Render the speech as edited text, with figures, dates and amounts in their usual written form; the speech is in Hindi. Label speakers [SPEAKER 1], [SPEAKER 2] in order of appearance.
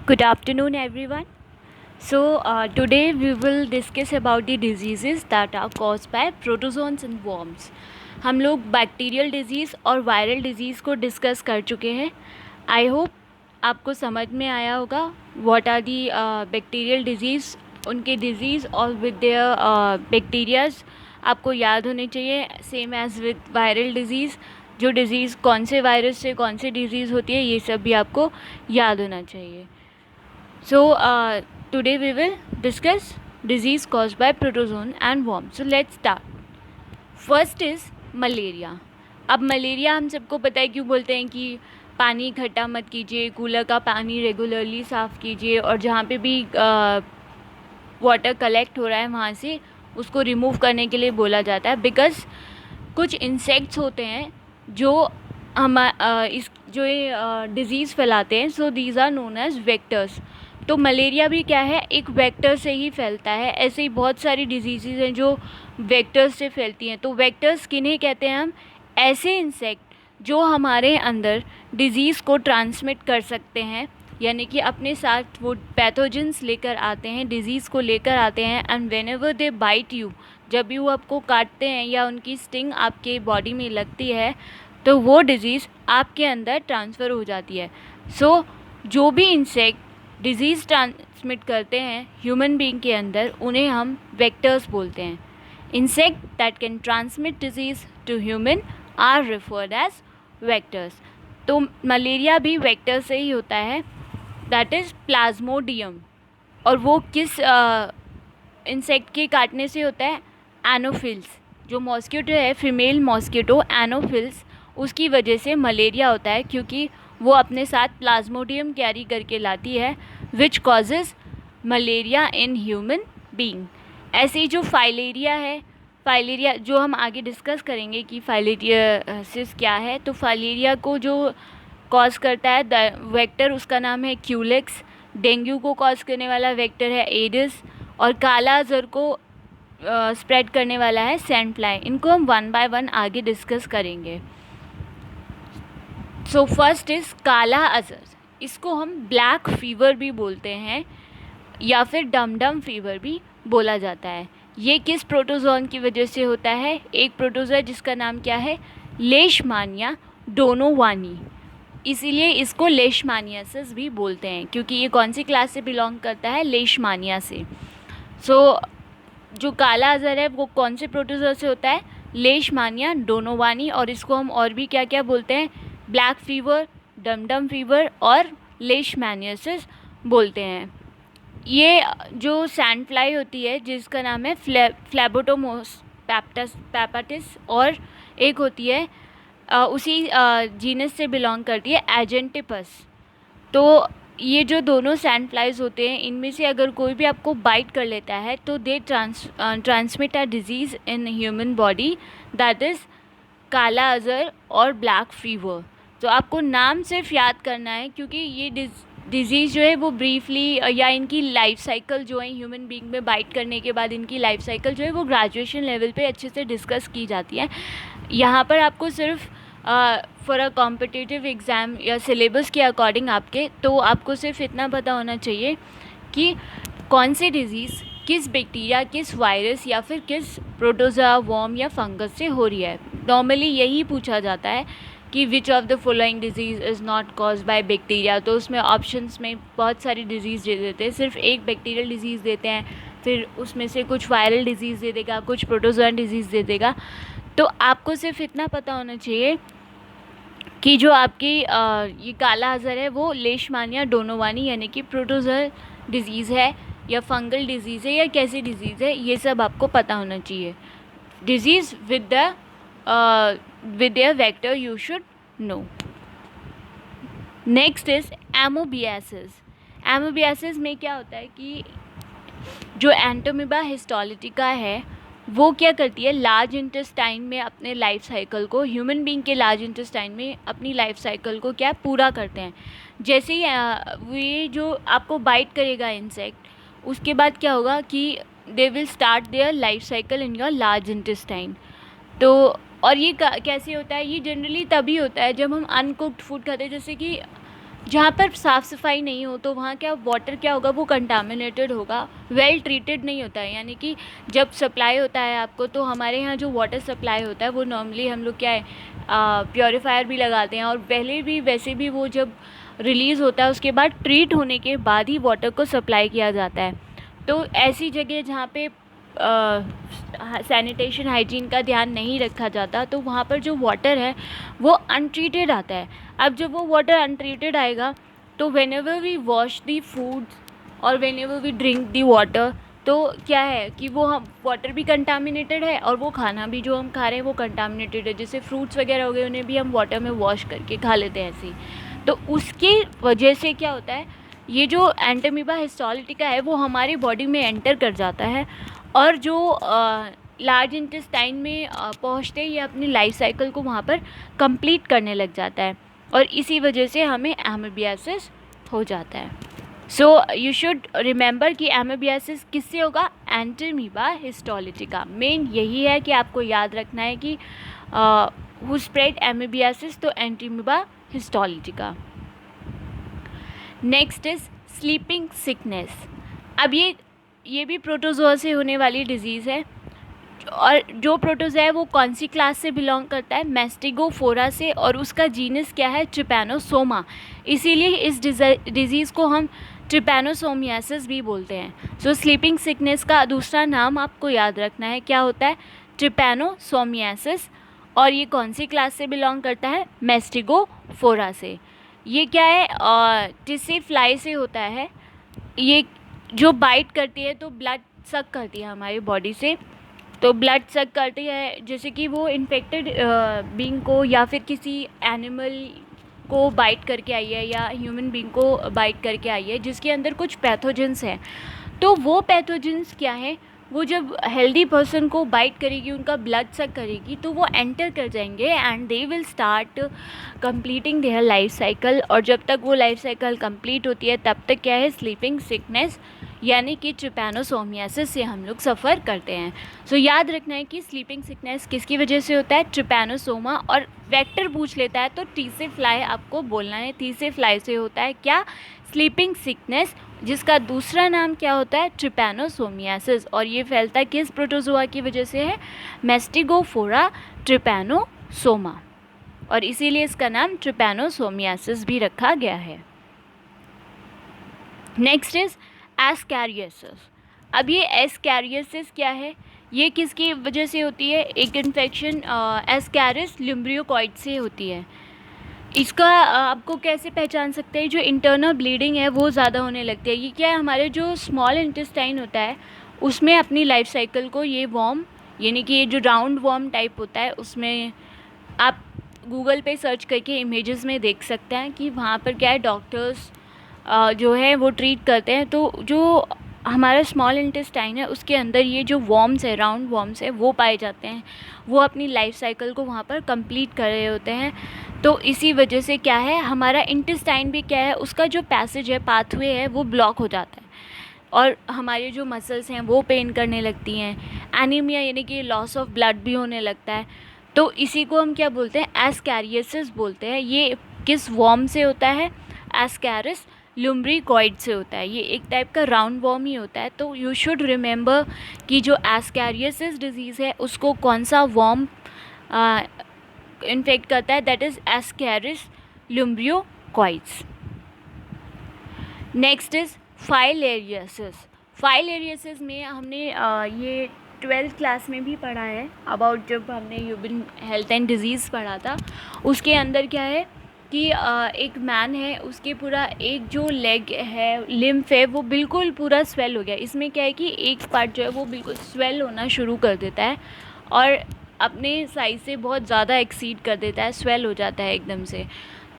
[SPEAKER 1] Good afternoon, everyone. Today we will discuss about the diseases that are caused by protozoans and worms. हम लोग बैक्टीरियल डिजीज़ और वायरल डिजीज़ को डिस्कस कर चुके हैं. आई होप आपको समझ में आया होगा what are the bacterial diseases, उनके डिजीज़ और विद देयर बैक्टीरियाज आपको याद होने चाहिए, same as with viral diseases. जो डिज़ीज़ कौन से वायरस से कौन सी डिज़ीज़ होती है, ये सब भी आपको याद होना चाहिए. Today we will discuss disease caused by protozoan and worms. So let's start. First is malaria. अब मलेरिया हम सबको पता है क्यों बोलते हैं कि पानी इकट्ठा मत कीजिए, कूलर का पानी रेगुलरली साफ़ कीजिए और जहाँ पे भी वाटर कलेक्ट हो रहा है वहाँ से उसको रिमूव करने के लिए बोला जाता है. बिकॉज कुछ इंसेक्ट्स होते हैं जो इस जो ये डिज़ीज़ फैलाते हैं. So these are known as vectors. तो मलेरिया भी क्या है, एक वेक्टर से ही फैलता है. ऐसे ही बहुत सारी डिजीज़ हैं जो वेक्टर्स से फैलती हैं. तो वेक्टर्स किन्हें कहते हैं हम? ऐसे इंसेक्ट जो हमारे अंदर डिज़ीज़ को ट्रांसमिट कर सकते हैं, यानी कि अपने साथ वो पैथोजेंस लेकर आते हैं, डिज़ीज़ को लेकर आते हैं. And whenever they bite you, जब भी वो आपको काटते हैं या उनकी स्टिंग आपके बॉडी में लगती है तो वो डिज़ीज़ आपके अंदर ट्रांसफ़र हो जाती है. सो जो भी इंसेक्ट डिज़ीज़ ट्रांसमिट करते हैं ह्यूमन बीइंग के अंदर, उन्हें हम वेक्टर्स बोलते हैं. Insect that can transmit disease to human are referred as vectors. तो मलेरिया भी वेक्टर से ही होता है, दैट इज़ प्लाज्मोडियम. और वो किस इंसेक्ट के काटने से होता है? एनोफिल्स. जो मॉस्किटो है, फीमेल मॉस्किटो एनोफिल्स, उसकी वजह से मलेरिया होता है, क्योंकि वो अपने साथ प्लाज्मोडियम कैरी करके लाती है, which causes malaria in human being. ऐसे ही जो फाइलेरिया है, फाइलेरिया जो हम आगे डिस्कस करेंगे कि फाइलेरियासिस क्या है. तो फाइलेरिया को जो कॉज करता है वेक्टर, उसका नाम है क्यूलेक्स. डेंगू को कॉज करने वाला वेक्टर है एडिस. और काला अज़र को स्प्रेड करने वाला है सैंड फ्लाई. इनको हम वन बाय वन आगे डिस्कस करेंगे. So first is kala Azhar. इसको हम ब्लैक फीवर भी बोलते हैं या फिर डम फीवर भी बोला जाता है. ये किस प्रोटोजोन की वजह से होता है? एक प्रोटोजोआ जिसका नाम क्या है? लेशमानिया डोनोवानी. इसीलिए इसको लेशमानियासिस भी बोलते हैं, क्योंकि ये कौन सी क्लास से बिलोंग करता है? लेशमानिया से. सो जो काला अज़र है वो कौन से प्रोटोजोआ से होता है? लेशमानिया डोनोवानी. और इसको हम और भी क्या क्या बोलते हैं? ब्लैक फीवर, डम फीवर और लेशमानियासिस बोलते हैं. ये जो सैंड फ्लाई होती है जिसका नाम है फ्लैबोटोमोस पैपाटिस, और एक होती है उसी जीनस से बिलोंग करती है, एजेंटिपस. तो ये जो दोनों सैंड फ्लाइज होते हैं, इनमें से अगर कोई भी आपको बाइट कर लेता है तो they transmit a disease in human body, that is kala azar और ब्लैक फीवर. तो आपको नाम सिर्फ याद करना है, क्योंकि ये डिज़ीज़ जो है वो ब्रीफली या इनकी लाइफ साइकिल जो है ह्यूमन बीइंग में बाइट करने के बाद इनकी लाइफ साइकिल जो है वो ग्रेजुएशन लेवल पे अच्छे से डिस्कस की जाती है. यहाँ पर आपको सिर्फ फॉर अ कॉम्पिटिटिव एग्ज़ाम या सिलेबस के अकॉर्डिंग तो आपको सिर्फ इतना पता होना चाहिए कि कौन सी डिज़ीज़ किस बैक्टीरिया, किस वायरस या फिर किस प्रोटोजोआ, वर्म या फंगस से हो रही है. नॉर्मली यही पूछा जाता है कि which of the following disease is not cause by bacteria. तो उसमें ऑप्शंस में बहुत सारी डिजीज़ दे देते हैं, सिर्फ एक बैक्टीरियल डिजीज़ देते हैं, फिर उसमें से कुछ वायरल डिजीज़ दे देगा, कुछ प्रोटोजोअन डिजीज़ दे देगा. तो आपको सिर्फ इतना पता होना चाहिए कि जो आपकी ये काला अज़र है वो लेशमानिया डोनोवानी यानी कि प्रोटोजोअल डिज़ीज़ है या फंगल डिज़ीज़ है या कैसी डिज़ीज़ है, ये सब आपको पता होना चाहिए. Disease with their vector you should know. Next is amoebiasis. Amoebiasis में क्या होता है कि जो एंटोमीबा हिस्टोलिटिका है वो क्या करती है, लार्ज इंटेस्टाइन में अपने लाइफ साइकिल को, ह्यूमन बीइंग के लार्ज इंटेस्टाइन में अपनी लाइफ साइकिल को क्या पूरा करते हैं. जैसे ही ये जो आपको बाइट करेगा इंसेक्ट, उसके बाद क्या होगा कि they will start their life cycle in your large intestine. तो और ये कैसे होता है? ये जनरली तभी होता है जब हम अनकुक्ड फूड खाते हैं, जैसे कि जहाँ पर साफ़ सफाई नहीं हो तो वहाँ क्या वाटर क्या होगा, वो कंटामिनेटेड होगा, वेल ट्रीटेड नहीं होता है। यानी कि जब सप्लाई होता है आपको, तो हमारे यहाँ जो वाटर सप्लाई होता है वो नॉर्मली हम लोग क्या है प्योरीफायर भी लगाते हैं, और पहले भी वैसे भी वो जब रिलीज़ होता है उसके बाद ट्रीट होने के बाद ही वाटर को सप्लाई किया जाता है। तो ऐसी जगह जहाँ पे सैनिटेशन हाइजीन का ध्यान नहीं रखा जाता, तो वहाँ पर जो वाटर है वो अनट्रीटेड आता है। अब जब वो वाटर अनट्रीटेड आएगा, तो whenever we wash the food और whenever we drink the water, तो क्या है कि वो हम वाटर भी कंटामिनेटेड है और वो खाना भी जो हम खा रहे हैं वो कंटामिनेटेड है। जैसे फ्रूट्स वगैरह हो गए, उन्हें भी हम वाटर में वॉश करके खा लेते हैं ऐसे ही। तो उसकी वजह से क्या होता है, ये जो एंटीमीबा हिस्टोलिटिका है वो हमारी बॉडी में एंटर कर जाता है, और जो लार्ज इंटेस्टाइन में पहुँचते ही अपनी लाइफ साइकिल को वहाँ पर कंप्लीट करने लग जाता है, और इसी वजह से हमें एमीबियासिस हो जाता है। सो यू शुड रिमेंबर कि एमीबियासिस किससे होगा, एंटीमीबा हिस्टोलिटिका। मेन यही है कि आपको याद रखना है कि हु स्प्रेड एमीबियासिस, तो Entamoeba histolytica. Next is sleeping sickness. अब ये भी प्रोटोजोआ से होने वाली डिजीज़ है, और जो प्रोटोजोआ है वो कौन सी क्लास से बिलोंग करता है, मैस्टिगोफोरा से, और उसका जीनस क्या है, ट्रिपैनोसोमा। इसीलिए इस डिज़ीज़ को हम ट्रिपैनोसोमियासिस भी बोलते हैं। सो स्लीपिंग सिकनेस का दूसरा नाम आपको याद रखना है, क्या होता है, ट्रिपैनोसोमियासिस, और ये कौन सी क्लास से बिलोंग करता है, मैस्टिगोफोरा से। ये क्या है, टिसी फ्लाई से होता है। ये जो बाइट करती है तो ब्लड सक करती है हमारी बॉडी से, तो ब्लड सक करती है, जैसे कि वो इन्फेक्टेड बीइंग को या फिर किसी एनिमल को बाइट करके आई है, या ह्यूमन बीइंग को बाइट करके आई है जिसके अंदर कुछ पैथोजेंस हैं। तो वो पैथोजेंस क्या है, वो जब हेल्दी पर्सन को बाइट करेगी, उनका ब्लड सक करेगी, तो वो एंटर कर जाएंगे and they will start completing their life cycle. और जब तक वो लाइफ साइकिल कंप्लीट होती है तब तक क्या है, स्लीपिंग सिकनेस यानी कि ट्रिपैनोसोमियासिस से हम लोग सफ़र करते हैं। सो याद रखना है कि स्लीपिंग सिकनेस किसकी वजह से होता है, ट्रिपैनोसोमा। और वेक्टर पूछ लेता है तो टी से फ्लाई आपको बोलना है, टी से फ्लाई से होता है क्या, स्लीपिंग सिकनेस, जिसका दूसरा नाम क्या होता है, ट्रिपैनोसोमियासिस। और ये फैलता किस प्रोटोजोआ की वजह से है, मैस्टिगोफोरा ट्रिपैनोसोमा, और इसीलिए इसका नाम ट्रिपैनोसोमियासिस भी रखा गया है। Next is ascariasis. अब ये एस्कैरियोसिस क्या है, ये किसकी वजह से होती है, एक इन्फेक्शन एस्कैरिस लुम्ब्रियोकॉइड से होती है। इसका आपको कैसे पहचान सकते हैं, जो इंटरनल ब्लीडिंग है वो ज़्यादा होने लगती है। ये क्या है, हमारे जो स्मॉल इंटेस्टाइन होता है उसमें अपनी लाइफ साइकिल को ये वॉर्म, यानी कि ये जो राउंड वॉर्म टाइप होता है, उसमें आप गूगल पे सर्च करके इमेजेस में देख सकते हैं कि वहाँ पर क्या है, डॉक्टर्स जो है वो ट्रीट करते हैं। तो जो हमारा स्मॉल इंटेस्टाइन है उसके अंदर ये जो वॉर्म्स है, राउंड वॉर्म्स है, वो पाए जाते हैं। वो अपनी लाइफ साइकिल को वहाँ पर कंप्लीट कर रहे होते हैं। तो इसी वजह से क्या है, हमारा इंटेस्टाइन भी क्या है, उसका जो पैसेज है, पाथवे है, वो ब्लॉक हो जाता है, और हमारे जो मसल्स हैं वो पेन करने लगती हैं। एनीमिया यानी कि लॉस ऑफ ब्लड भी होने लगता है। तो इसी को हम क्या बोलते हैं, एस्कैरियोसिस बोलते हैं। ये किस वॉर्म से होता है, एस्कैरिस लुम्ब्रिकॉइड से होता है। ये एक टाइप का राउंड वॉर्म ही होता है। तो यू शुड रिमेंबर कि जो एस्कैरियोसिस डिजीज़ है उसको कौन सा वॉर्म इन्फेक्ट करता है, that is Ascaris lumbricoides. Next is filariasis. Filariasis में हमने ये 12th क्लास में भी पढ़ा है अबाउट, जब हमने ह्यूमन हेल्थ एंड डिजीज़ पढ़ा था। उसके अंदर क्या है कि एक मैन है, उसके पूरा एक जो लेग है, लिम्फ है, वो बिल्कुल पूरा स्वेल हो गया। इसमें क्या है कि एक पार्ट जो है वो बिल्कुल स्वेल होना शुरू कर देता है और अपने साइज़ से बहुत ज़्यादा एक्सीड कर देता है, स्वेल हो जाता है एकदम से।